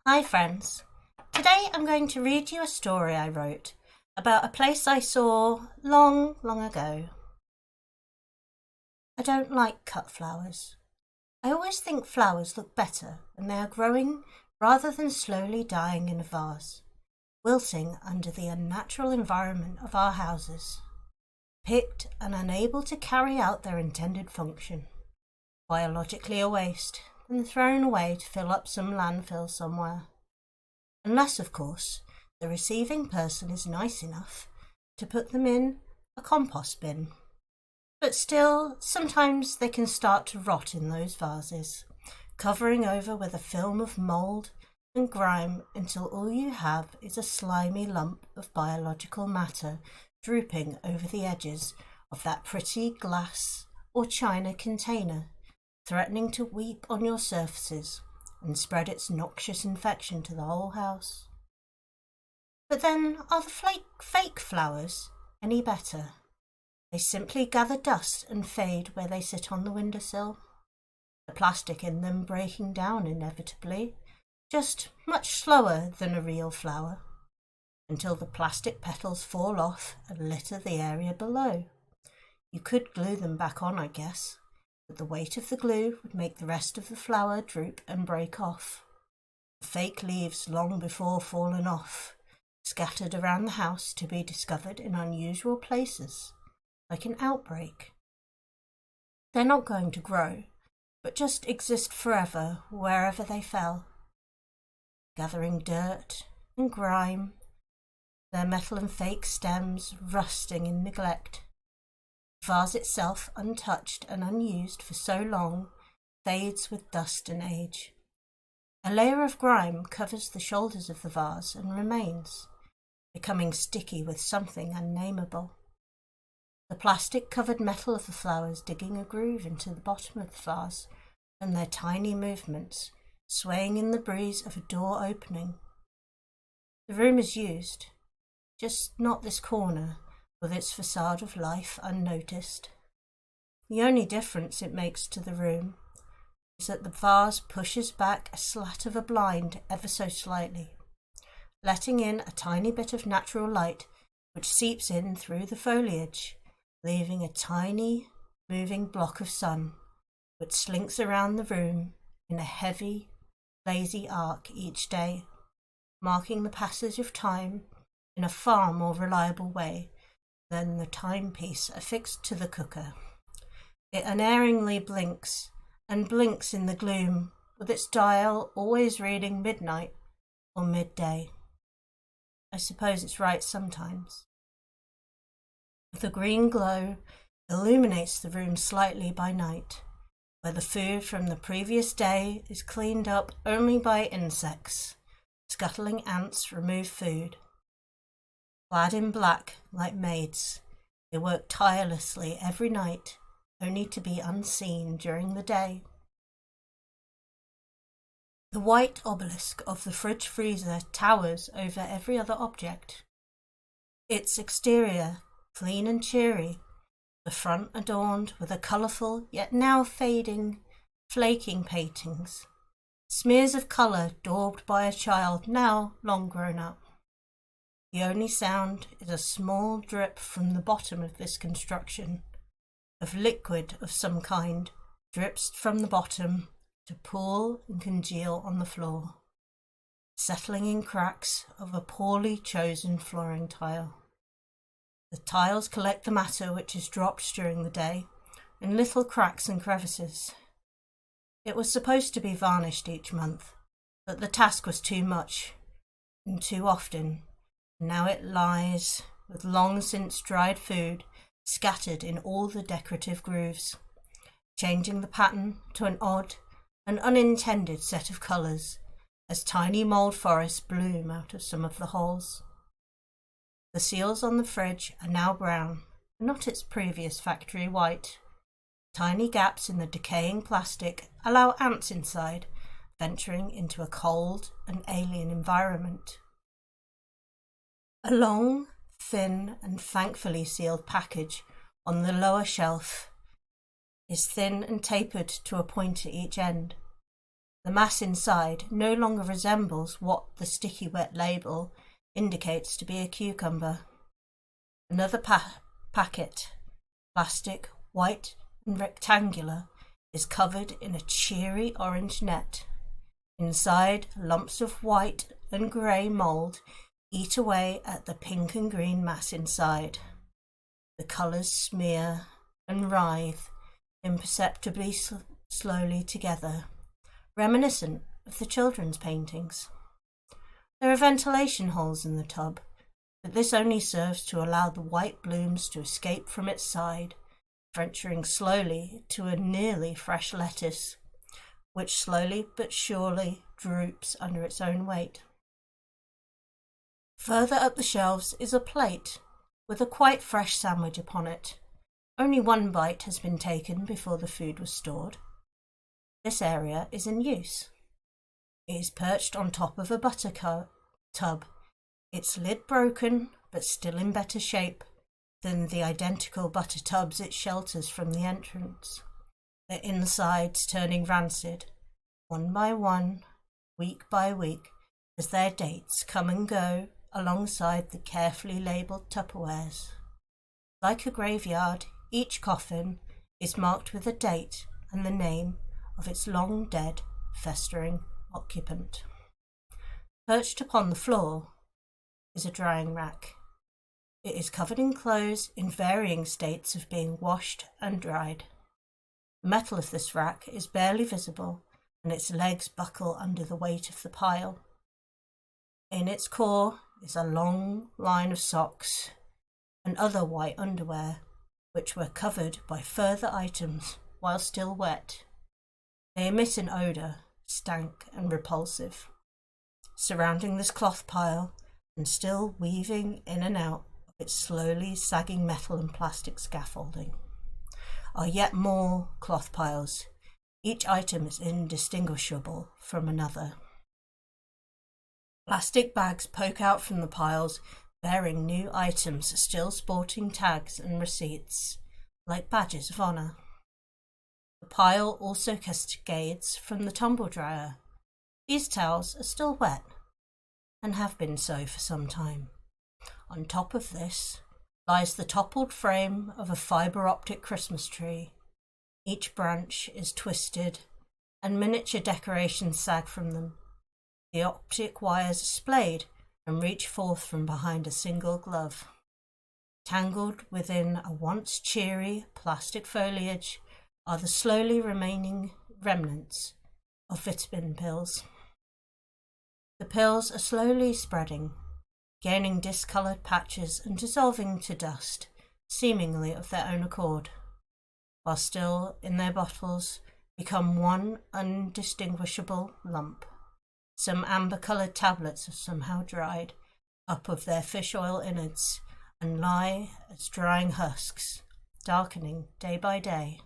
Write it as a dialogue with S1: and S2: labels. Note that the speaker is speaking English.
S1: Hi friends, today I'm going to read you a story I wrote about a place I saw long, long ago. I don't like cut flowers. I always think flowers look better when they are growing rather than slowly dying in a vase, wilting under the unnatural environment of our houses, picked and unable to carry out their intended function, biologically a waste, and thrown away to fill up some landfill somewhere. Unless, of course, the receiving person is nice enough to put them in a compost bin. But still, sometimes they can start to rot in those vases, covering over with a film of mould and grime until all you have is a slimy lump of biological matter drooping over the edges of that pretty glass or china container, threatening to weep on your surfaces and spread its noxious infection to the whole house. But then, are the fake flowers any better? They simply gather dust and fade where they sit on the windowsill, the plastic in them breaking down inevitably, just much slower than a real flower, until the plastic petals fall off and litter the area below. You could glue them back on, I guess, but the weight of the glue would make the rest of the flower droop and break off. The fake leaves long before fallen off, scattered around the house to be discovered in unusual places, like an outbreak. They're not going to grow, but just exist forever wherever they fell, gathering dirt and grime, their metal and fake stems rusting in neglect. The vase itself, untouched and unused for so long, fades with dust and age. A layer of grime covers the shoulders of the vase and remains, becoming sticky with something unnameable. The plastic-covered metal of the flowers digging a groove into the bottom of the vase, and their tiny movements, swaying in the breeze of a door opening. The room is used, just not this corner, with its facade of life unnoticed. The only difference it makes to the room is that the vase pushes back a slat of a blind ever so slightly, letting in a tiny bit of natural light which seeps in through the foliage, leaving a tiny, moving block of sun which slinks around the room in a heavy, lazy arc each day, marking the passage of time in a far more reliable way than the timepiece affixed to the cooker. It unerringly blinks and blinks in the gloom, with its dial always reading midnight or midday. I suppose it's right sometimes. The green glow illuminates the room slightly by night, where the food from the previous day is cleaned up only by insects. Scuttling ants remove food. Clad in black like maids, they work tirelessly every night, only to be unseen during the day. The white obelisk of the fridge freezer towers over every other object. Its exterior, clean and cheery, the front adorned with a colourful yet now fading, flaking paintings, smears of colour daubed by a child now long grown up. The only sound is a small drip from the bottom of this construction, of liquid of some kind, drips from the bottom to pool and congeal on the floor, settling in cracks of a poorly chosen flooring tile. The tiles collect the matter which is dropped during the day in little cracks and crevices. It was supposed to be varnished each month, but the task was too much and too often. Now it lies, with long since dried food, scattered in all the decorative grooves, changing the pattern to an odd and unintended set of colours, as tiny mould forests bloom out of some of the holes. The seals on the fridge are now brown, not its previous factory white. Tiny gaps in the decaying plastic allow ants inside, venturing into a cold and alien environment. A long, thin and thankfully sealed package on the lower shelf is thin and tapered to a point at each end. The mass inside no longer resembles what the sticky wet label indicates to be a cucumber. Another packet, plastic, white and rectangular, is covered in a cheery orange net. Inside, lumps of white and grey mould eat away at the pink and green mass inside. The colours smear and writhe imperceptibly slowly together, reminiscent of the children's paintings. There are ventilation holes in the tub, but this only serves to allow the white blooms to escape from its side, venturing slowly to a nearly fresh lettuce, which slowly but surely droops under its own weight. Further up the shelves is a plate with a quite fresh sandwich upon it. Only one bite has been taken before the food was stored. This area is in use. It is perched on top of a butter tub, its lid broken but still in better shape than the identical butter tubs it shelters from the entrance, their insides turning rancid, one by one, week by week, as their dates come and go alongside the carefully labelled Tupperwares. Like a graveyard, each coffin is marked with a date and the name of its long dead, festering occupant. Perched upon the floor is a drying rack. It is covered in clothes in varying states of being washed and dried. The metal of this rack is barely visible, and its legs buckle under the weight of the pile. In its core is a long line of socks and other white underwear, which were covered by further items while still wet. They emit an odour, stank and repulsive. Surrounding this cloth pile, and still weaving in and out of its slowly sagging metal and plastic scaffolding, are yet more cloth piles. Each item is indistinguishable from another. Plastic bags poke out from the piles, bearing new items still sporting tags and receipts, like badges of honour. The pile also cascades from the tumble dryer. These towels are still wet, and have been so for some time. On top of this lies the toppled frame of a fibre optic Christmas tree. Each branch is twisted, and miniature decorations sag from them. The optic wires are splayed and reach forth from behind a single glove. Tangled within a once cheery plastic foliage are the slowly remaining remnants of vitamin pills. The pills are slowly spreading, gaining discoloured patches and dissolving to dust, seemingly of their own accord, while still in their bottles become one undistinguishable lump. Some amber-coloured tablets have somehow dried up of their fish oil innards and lie as drying husks, darkening day by day.